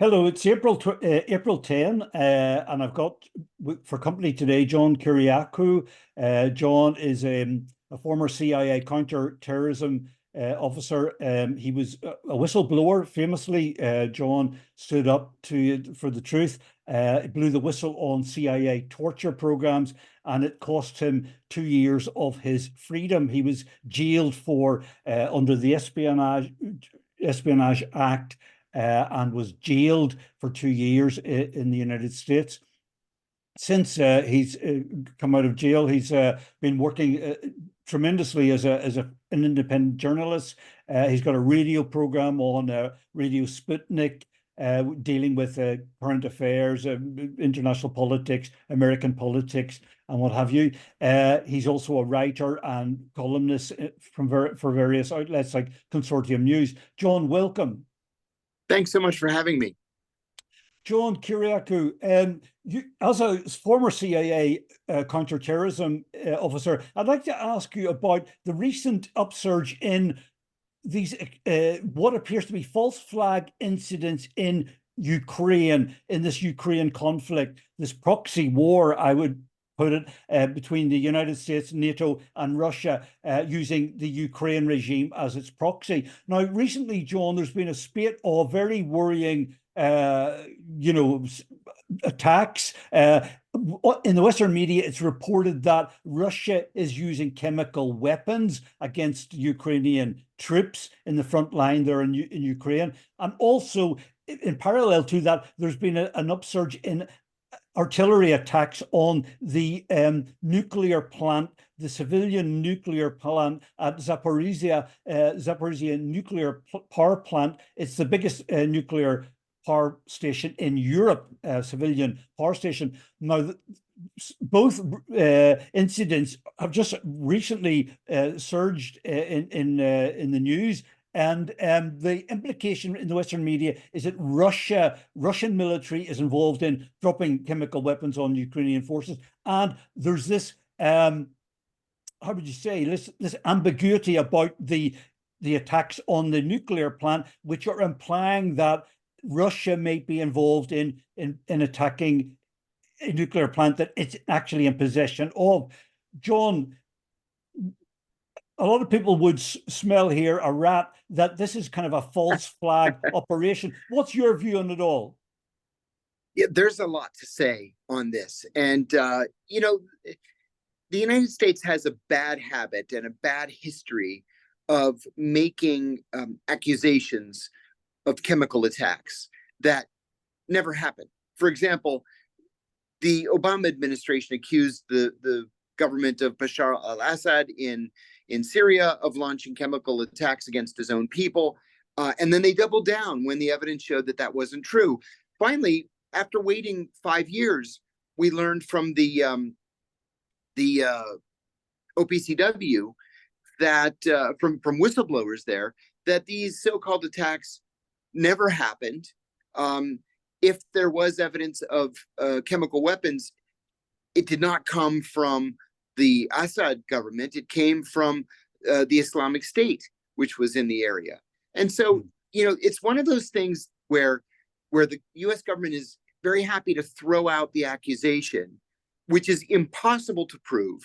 Hello, it's April 10, and I've got for company today John Kiriakou. John is a former CIA counter-terrorism officer. He was a whistleblower. Famously, John stood up for the truth. Blew the whistle on CIA torture programs, and it cost him 2 years of his freedom. He was jailed for under the Espionage Act, and was jailed for 2 years in the United States. Since he's come out of jail, he's been working tremendously as an independent journalist. He's got a radio program on Radio Sputnik, dealing with current affairs, international politics, American politics, and what have you. He's also a writer and columnist for various outlets like Consortium News. John, welcome. Thanks so much for having me. John Kiriakou, you, as a former CIA counterterrorism officer, I'd like to ask you about the recent upsurge in these what appears to be false flag incidents in Ukraine, in this Ukraine conflict, this proxy war, I would put it, between the United States, NATO, and Russia, using the Ukraine regime as its proxy. Now, recently, John, there's been a spate of very worrying, attacks. In the Western media, it's reported that Russia is using chemical weapons against Ukrainian troops in the front line there in Ukraine. And also, in parallel to that, there's been an upsurge in artillery attacks on the nuclear plant, the civilian nuclear plant at Zaporozhye Nuclear Power Plant. It's the biggest nuclear power station in Europe, civilian power station. Now, both incidents have just recently surged in the news. And the implication in the Western media is that Russian military is involved in dropping chemical weapons on Ukrainian forces. And there's this, how would you say, this ambiguity about the attacks on the nuclear plant, which are implying that Russia may be involved in attacking a nuclear plant that it's actually in possession of. John, a lot of people would smell here a rat, that this is kind of a false flag operation. What's your view on it all? Yeah, there's a lot to say on this. And, the United States has a bad habit and a bad history of making accusations of chemical attacks that never happen. For example, the Obama administration accused the government of Bashar al-Assad in Syria of launching chemical attacks against his own people. And then they doubled down when the evidence showed that that wasn't true. Finally, after waiting 5 years, we learned from the OPCW that from whistleblowers there, that these so-called attacks never happened. If there was evidence of chemical weapons, it did not come from the Assad government. It came from the Islamic State, which was in the area. And so, it's one of those things where the US government is very happy to throw out the accusation, which is impossible to prove.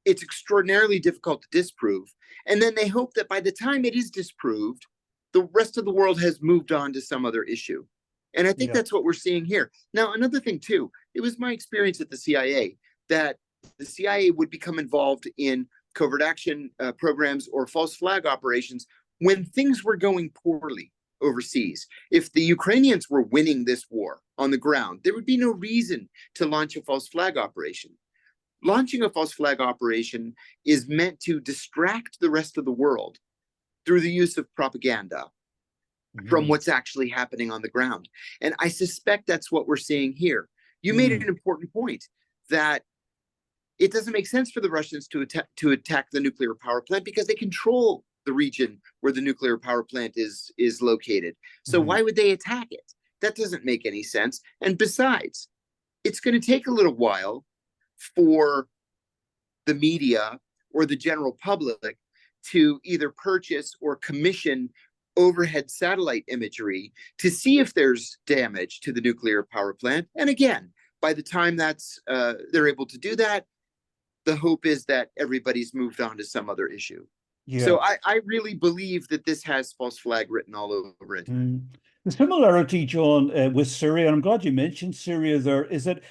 It's extraordinarily difficult to disprove. And then they hope that by the time it is disproved, the rest of the world has moved on to some other issue. And I think that's what we're seeing here. Now, another thing, too, it was my experience at the CIA that the CIA would become involved in covert action programs or false flag operations when things were going poorly overseas. If the Ukrainians were winning this war on the ground, there would be no reason to launch a false flag operation. Launching a false flag operation is meant to distract the rest of the world through the use of propaganda from what's actually happening on the ground. And I suspect that's what we're seeing here. You made an important point that it doesn't make sense for the Russians to attack the nuclear power plant because they control the region where the nuclear power plant is located. So why would they attack it? That doesn't make any sense. And besides, it's going to take a little while for the media or the general public to either purchase or commission overhead satellite imagery to see if there's damage to the nuclear power plant. And again, by the time they're able to do that, the hope is that everybody's moved on to some other issue. Yeah. So I really believe that this has false flag written all over it. The similarity, John, with Syria, and I'm glad you mentioned Syria there, is that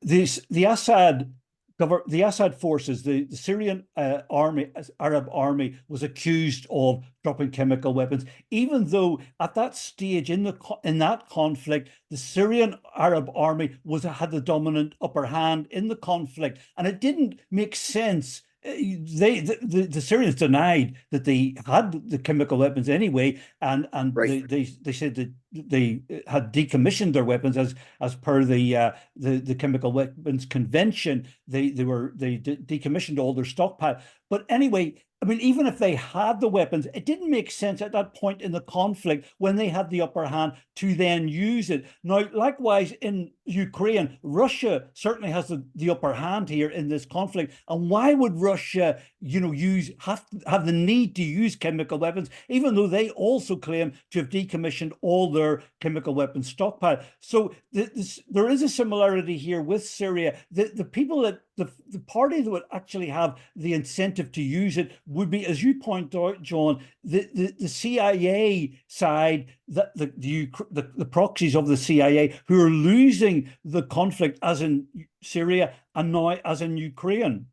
the Assad forces, the Syrian Arab army, was accused of dropping chemical weapons, even though at that stage in that conflict, the Syrian Arab army had the dominant upper hand in the conflict, and it didn't make sense. The Syrians denied that they had the chemical weapons anyway, and Right. they said that they had decommissioned their weapons as per the Chemical Weapons Convention. They decommissioned all their stockpile. But anyway, I mean, even if they had the weapons, it didn't make sense at that point in the conflict when they had the upper hand to then use it. Now, likewise, in Ukraine, Russia certainly has the upper hand here in this conflict. And why would Russia, have the need to use chemical weapons, even though they also claim to have decommissioned all their chemical weapons stockpile? So there is a similarity here with Syria. The people that the party that would actually have the incentive to use it would be, as you point out, John, the CIA side, the proxies of the CIA, who are losing the conflict, as in Syria and now as in Ukraine.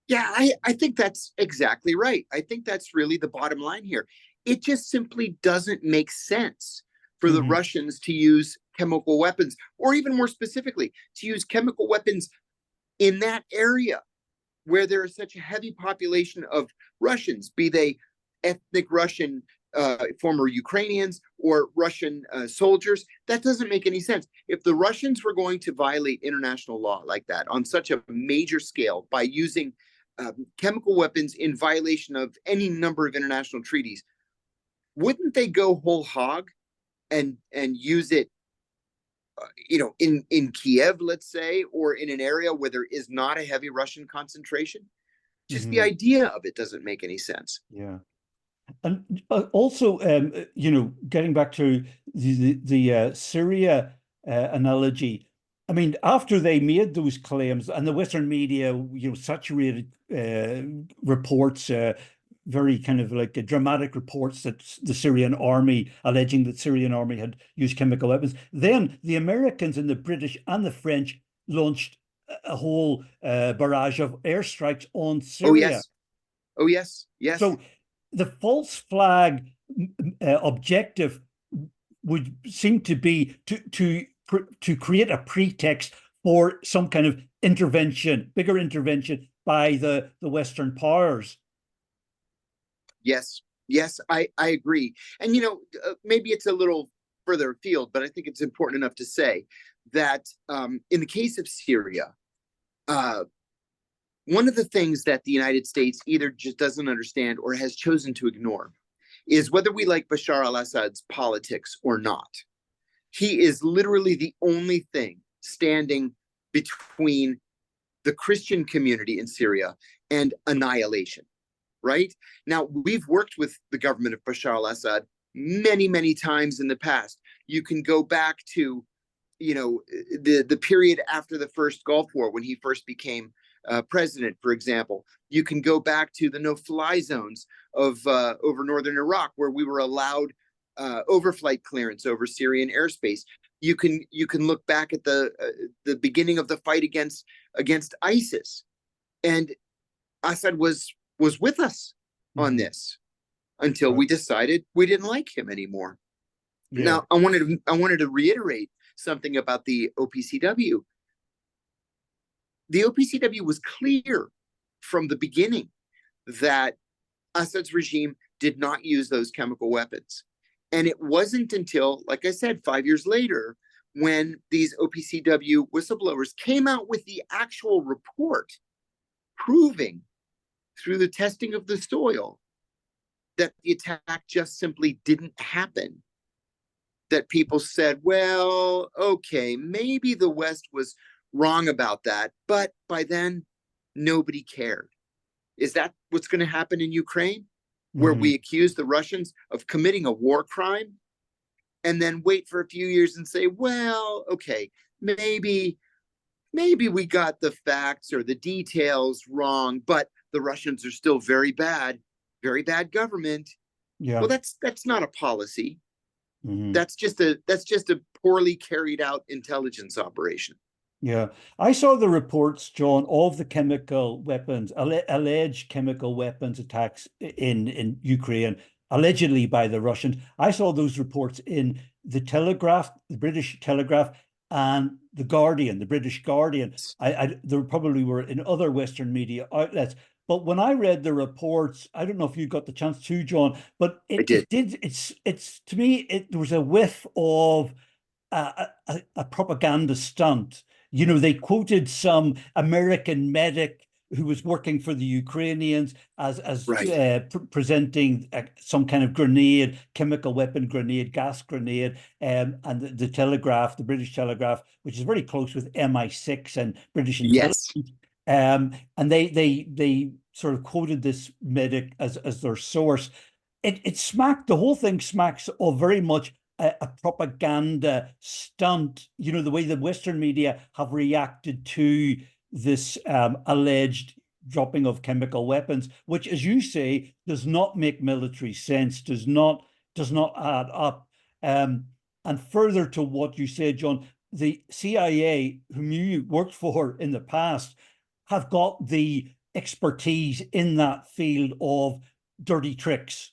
Yeah, I think that's exactly right. I think that's really the bottom line here. It just simply doesn't make sense for the Russians to use chemical weapons, or even more specifically, to use chemical weapons in that area where there is such a heavy population of Russians, be they ethnic Russian, former Ukrainians, or Russian soldiers. That doesn't make any sense. If the Russians were going to violate international law like that on such a major scale by using chemical weapons in violation of any number of international treaties, wouldn't they go whole hog and use it in Kiev, let's say, or in an area where there is not a heavy Russian concentration? Just the idea of it doesn't make any sense. Yeah. And also, getting back to the Syria analogy, I mean, after they made those claims, and the Western media, saturated reports, very kind of like dramatic reports that the Syrian army, alleging that Syrian army had used chemical weapons. Then the Americans and the British and the French launched a whole barrage of airstrikes on Syria. Oh yes. So the false flag objective would seem to be to create a pretext for some kind of intervention, bigger intervention by the Western powers. Yes, I agree. And, maybe it's a little further afield, but I think it's important enough to say that in the case of Syria, one of the things that the United States either just doesn't understand or has chosen to ignore is whether we like Bashar al-Assad's politics or not. He is literally the only thing standing between the Christian community in Syria and annihilation. Right? Now, we've worked with the government of Bashar al-Assad many, many times in the past. You can go back to, the period after the first Gulf War when he first became president, for example. You can go back to the no-fly zones of over northern Iraq, where we were allowed overflight clearance over Syrian airspace. You can look back at the beginning of the fight against ISIS, and Assad was with us on this until we decided we didn't like him anymore. Yeah. Now, I wanted to reiterate something about the OPCW. The OPCW was clear from the beginning that Assad's regime did not use those chemical weapons. And it wasn't until, like I said, 5 years later, when these OPCW whistleblowers came out with the actual report proving through the testing of the soil that the attack just simply didn't happen, that people said, well, okay, maybe the West was wrong about that, but by then nobody cared. Is that what's going to happen in Ukraine? where we accuse the Russians of committing a war crime and then wait for a few years and say, well, okay, maybe we got the facts or the details wrong, but the Russians are still very bad government. Yeah. Well, that's not a policy. That's just a poorly carried out intelligence operation. Yeah, I saw the reports, John, of the chemical weapons, alleged chemical weapons attacks in Ukraine, allegedly by the Russians. I saw those reports in the Telegraph, the British Telegraph, and the Guardian, the British Guardian. There probably were in other Western media outlets. But when I read the reports, I don't know if you got the chance to, John, but it's to me, there was a whiff of a propaganda stunt. You know, they quoted some American medic who was working for the Ukrainians as presenting some kind of grenade, chemical weapon grenade, gas grenade, and the Telegraph, the British Telegraph, which is very close with MI6 and British intelligence. And they sort of quoted this medic as their source. The whole thing smacks of very much a propaganda stunt, you know, the way the Western media have reacted to this alleged dropping of chemical weapons, which, as you say, does not make military sense, does not add up. And further to what you said, John, the CIA, whom you worked for in the past, have got the expertise in that field of dirty tricks.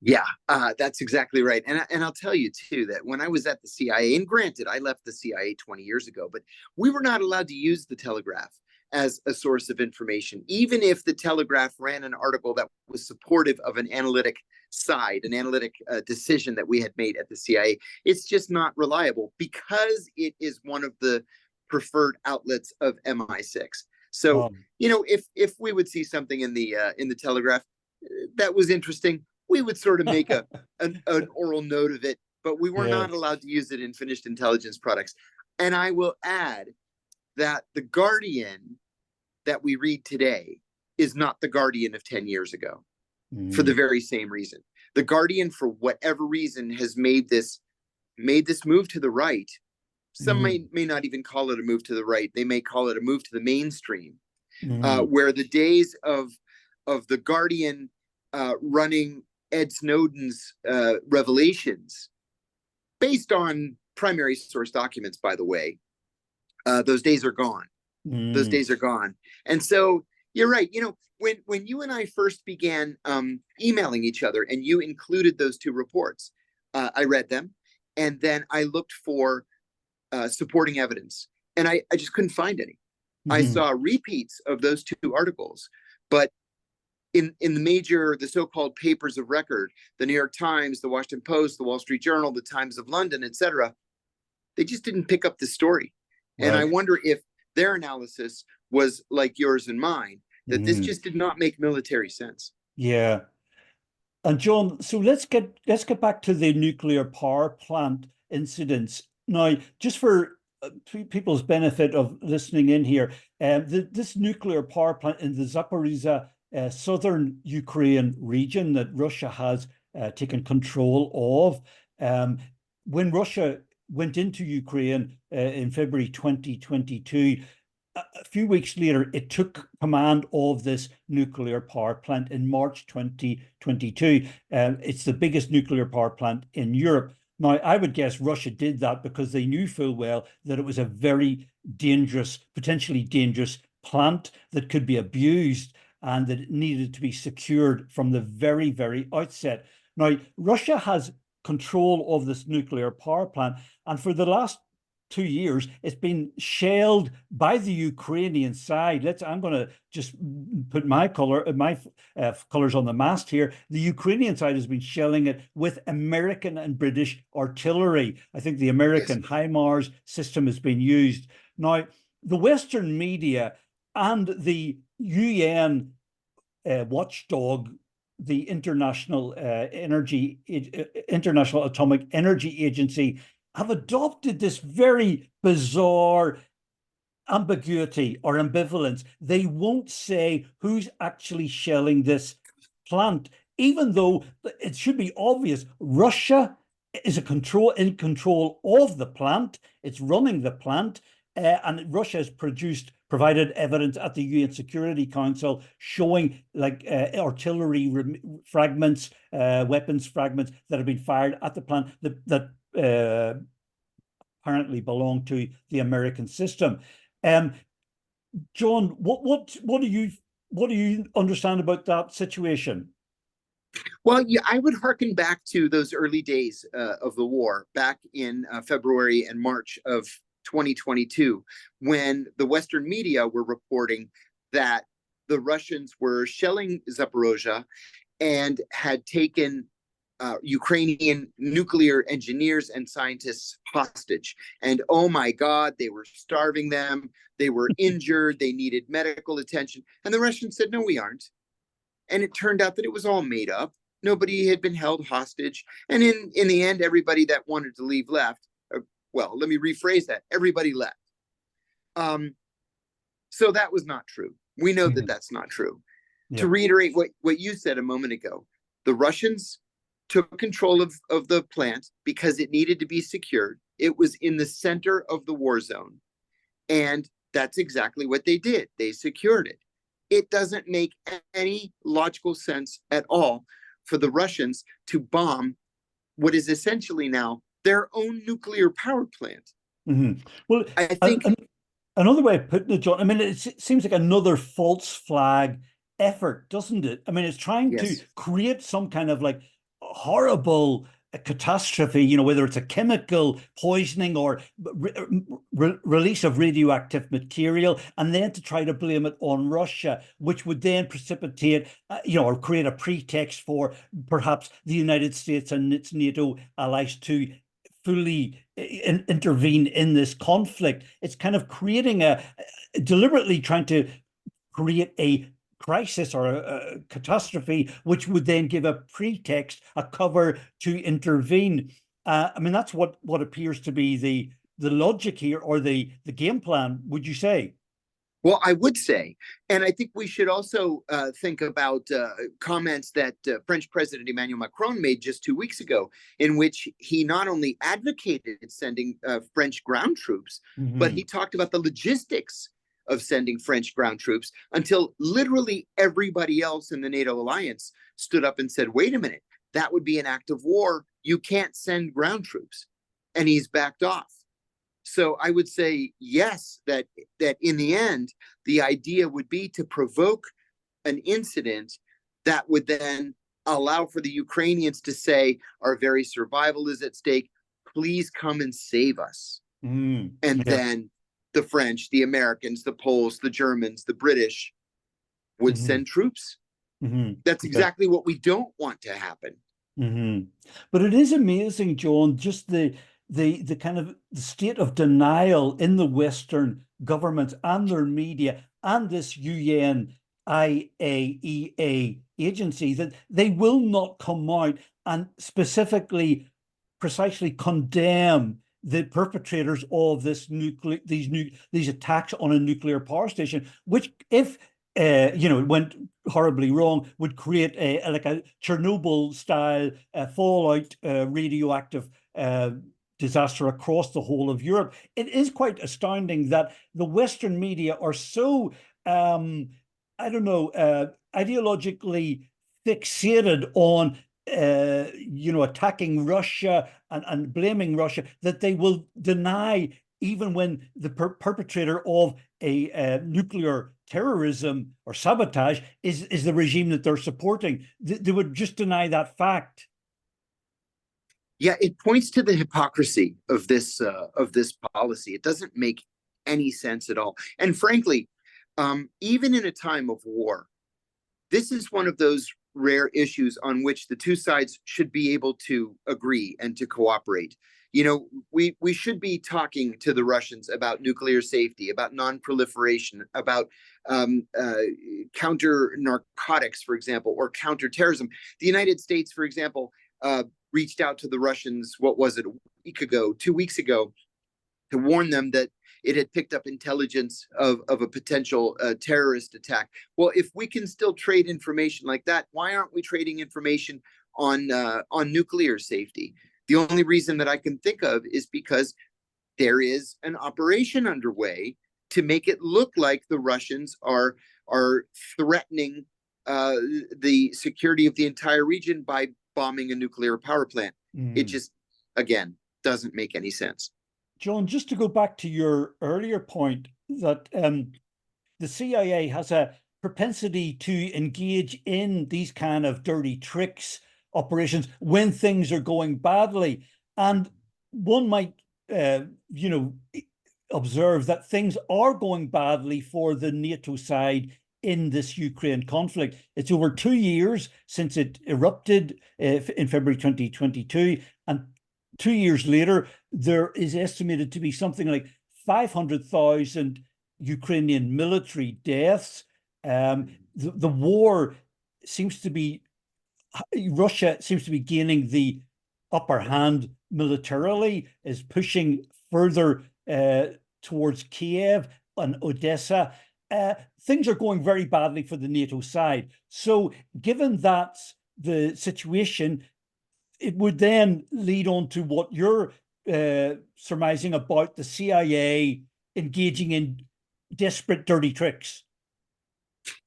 Yeah, that's exactly right. And I'll tell you, too, that when I was at the CIA, and granted, I left the CIA 20 years ago, but we were not allowed to use the Telegraph as a source of information, even if the Telegraph ran an article that was supportive of an analytic side, an analytic decision that we had made at the CIA. It's just not reliable because it is one of the preferred outlets of MI6. So, you know, if we would see something in the Telegraph that was interesting, we would sort of make an oral note of it, but we were not allowed to use it in finished intelligence products. And I will add that the Guardian that we read today is not the Guardian of 10 years ago for the very same reason. The Guardian, for whatever reason, has made this move to the right. Some may not even call it a move to the right. They may call it a move to the mainstream, where the days of the Guardian running Ed Snowden's revelations, based on primary source documents, by the way, those days are gone. Those days are gone. And so you're right. You know, when you and I first began emailing each other and you included those two reports, I read them, and then I looked for supporting evidence, and I just couldn't find any. I saw repeats of those two articles, but in the so-called papers of record, the New York Times, the Washington Post, the Wall Street Journal, the Times of London, etc., they just didn't pick up the story. Right. And I wonder if their analysis was like yours and mine, that this just did not make military sense. Yeah. And John, so let's get back to the nuclear power plant incidents. Now, just for people's benefit of listening in here, this nuclear power plant in the Zaporozhye southern Ukraine region that Russia has taken control of. When Russia went into Ukraine in February 2022, a few weeks later, it took command of this nuclear power plant in March 2022. It's the biggest nuclear power plant in Europe. Now, I would guess Russia did that because they knew full well that it was a very dangerous, potentially dangerous plant that could be abused, and that it needed to be secured from the very, very outset. Now, Russia has control of this nuclear power plant, and for the last 2 years, it's been shelled by the Ukrainian side. I'm going to just put my colors on the mast here. The Ukrainian side has been shelling it with American and British artillery. I think the American HIMARS system has been used. Now, the Western media and the UN watchdog, the International Atomic Energy Agency, have adopted this very bizarre ambiguity or ambivalence. They won't say who's actually shelling this plant, even though it should be obvious Russia is in control of the plant. It's running the plant, and Russia has provided evidence at the UN Security Council showing like artillery fragments, weapons fragments that have been fired at the plant that apparently belong to the American system. John, what do you understand about that situation? Well, yeah, I would hearken back to those early days of the war, back in February and March of 2022, when the Western media were reporting that the Russians were shelling Zaporozhye and had taken Ukrainian nuclear engineers and scientists hostage. And oh my God, they were starving them. They were injured. They needed medical attention. And the Russians said, no, we aren't. And it turned out that it was all made up. Nobody had been held hostage. And in the end, everybody that wanted to leave left. Well, let me rephrase that. Everybody left. So that was not true. We know that that's not true. Yeah. To reiterate what you said a moment ago, the Russians took control of the plant because it needed to be secured. It was in the center of the war zone. And that's exactly what they did. They secured it. It doesn't make any logical sense at all for the Russians to bomb what is essentially now their own nuclear power plant. Well, I think another way of putting it, John, I mean, it seems like another false flag effort, doesn't it? I mean, it's trying to create some kind of like horrible catastrophe, you know, whether it's a chemical poisoning or release of radioactive material, and then to try to blame it on Russia, which would then precipitate, you know, or create a pretext for perhaps the United States and its NATO allies to fully intervene in this conflict. It's kind of creating deliberately trying to create a crisis or a catastrophe, which would then give a pretext, a cover to intervene. I mean, that's what appears to be the logic here, or the game plan, would you say? Well, I would say, and I think we should also think about comments that French President Emmanuel Macron made just 2 weeks ago, in which he not only advocated sending French ground troops, but he talked about the logistics of sending French ground troops, until literally everybody else in the NATO alliance stood up and said, wait a minute, that would be an act of war. You can't send ground troops. And he's backed off. So I would say, yes, that in the end, the idea would be to provoke an incident that would then allow for the Ukrainians to say, our very survival is at stake. Please come and save us. And then the French, the Americans, the Poles, the Germans, the British would send troops. That's exactly what we don't want to happen. But it is amazing, John, just the kind of the state of denial in the Western governments and their media and this UN IAEA agency, that they will not come out and precisely condemn the perpetrators of these attacks on a nuclear power station, which, if you know, went horribly wrong, would create like a Chernobyl style fallout, radioactive disaster across the whole of Europe. It is quite astounding that the Western media are so I don't know, ideologically fixated on you know, attacking Russia and blaming Russia, that they will deny, even when the perpetrator of a nuclear terrorism or sabotage is the regime that they're supporting. They would just deny that fact. Yeah, it points to the hypocrisy of this policy. It doesn't make any sense at all. And frankly, even in a time of war, this is one of those rare issues on which the two sides should be able to agree and to cooperate. You know, we should be talking to the Russians about nuclear safety, about non-proliferation, about counter narcotics, for example, or counterterrorism. The United States, for example, reached out to the Russians, what was it, a week ago, 2 weeks ago, to warn them that it had picked up intelligence of a potential terrorist attack. Well, if we can still trade information like that, why aren't we trading information on nuclear safety? The only reason that I can think of is because there is an operation underway to make it look like the Russians are threatening the security of the entire region by bombing a nuclear power plant. It just, again, doesn't make any sense. John, just to go back to your earlier point that the CIA has a propensity to engage in these kind of dirty tricks operations when things are going badly. And one might, observe that things are going badly for the NATO side in this Ukraine conflict. It's over 2 years since it erupted in February 2022. And 2 years later, there is estimated to be something like 500,000 Ukrainian military deaths. The war seems to be, Russia seems to be gaining the upper hand militarily, is pushing further towards Kiev and Odessa. Things are going very badly for the NATO side. So given that's the situation, it would then lead on to what you're surmising about the CIA engaging in desperate, dirty tricks.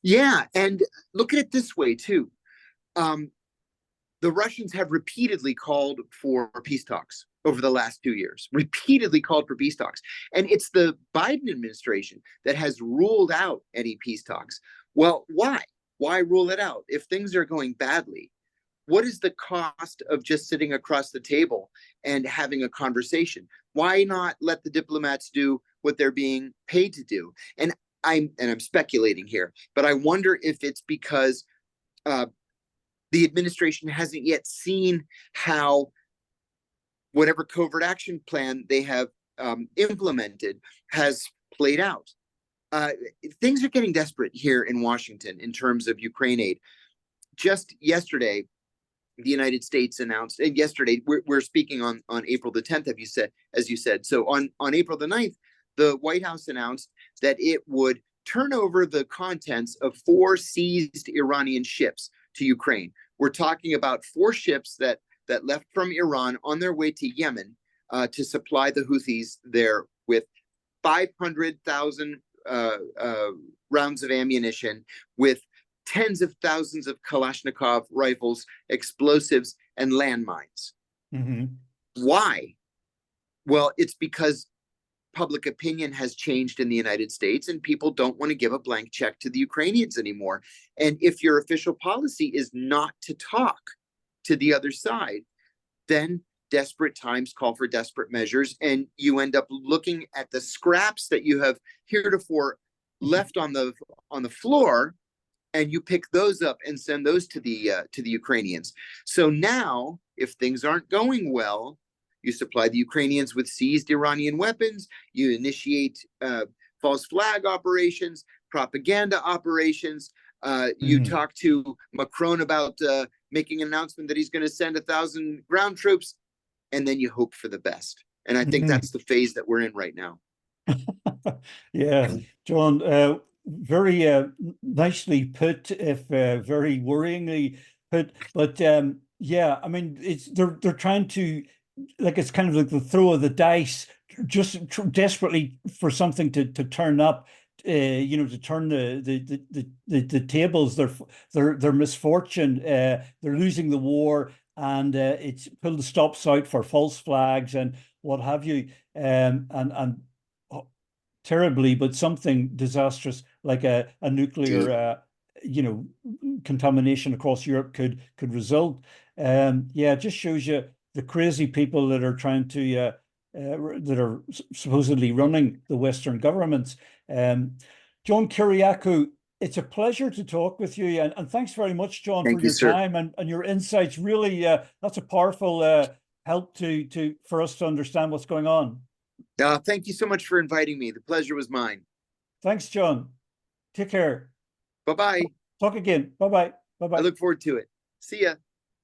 Yeah, and look at it this way, too. The Russians have repeatedly called for peace talks over the last 2 years, repeatedly called for peace talks. And it's the Biden administration that has ruled out any peace talks. Well, why? Why rule it out? If things are going badly, what is the cost of just sitting across the table and having a conversation? Why not let the diplomats do what they're being paid to do? And I'm speculating here, but I wonder if it's because the administration hasn't yet seen how whatever covert action plan they have implemented has played out. Things are getting desperate here in Washington in terms of Ukraine aid. Just yesterday, the United States announced, and yesterday we're speaking on April the 10th, as you said. So on April the 9th, the White House announced that it would turn over the contents of 4 seized Iranian ships to Ukraine. We're talking about 4 ships that left from Iran on their way to Yemen to supply the Houthis there with 500,000 rounds of ammunition, with tens of thousands of Kalashnikov rifles, explosives, and landmines. Mm-hmm. Why? Well, it's because public opinion has changed in the United States and people don't want to give a blank check to the Ukrainians anymore. And if your official policy is not to talk to the other side, then desperate times call for desperate measures, and you end up looking at the scraps that you have heretofore left on the floor, and you pick those up and send those to the Ukrainians. So now, if things aren't going well, you supply the Ukrainians with seized Iranian weapons, you initiate false flag operations, propaganda operations, you talk to Macron about making an announcement that he's going to send 1,000 ground troops, and then you hope for the best. And I think that's the phase that we're in right now. Yeah, John, very nicely put, if very worryingly put. But yeah, I mean, they're trying to, like, it's kind of like the throw of the dice, just desperately for something to turn up. To turn the tables, their misfortune. They're losing the war, and it's pulled the stops out for false flags and what have you, and terribly, but something disastrous like a nuclear contamination across Europe could result. Yeah, it just shows you the crazy people that are trying to that are supposedly running the Western governments. John Kiriakou, it's a pleasure to talk with you, and thanks very much, John, for your time and your insights. Really, that's a powerful help for us to understand what's going on. Thank you so much for inviting me. The pleasure was mine. Thanks, John. Take care. Bye-bye. Talk again. Bye-bye. Bye-bye. I look forward to it. See ya.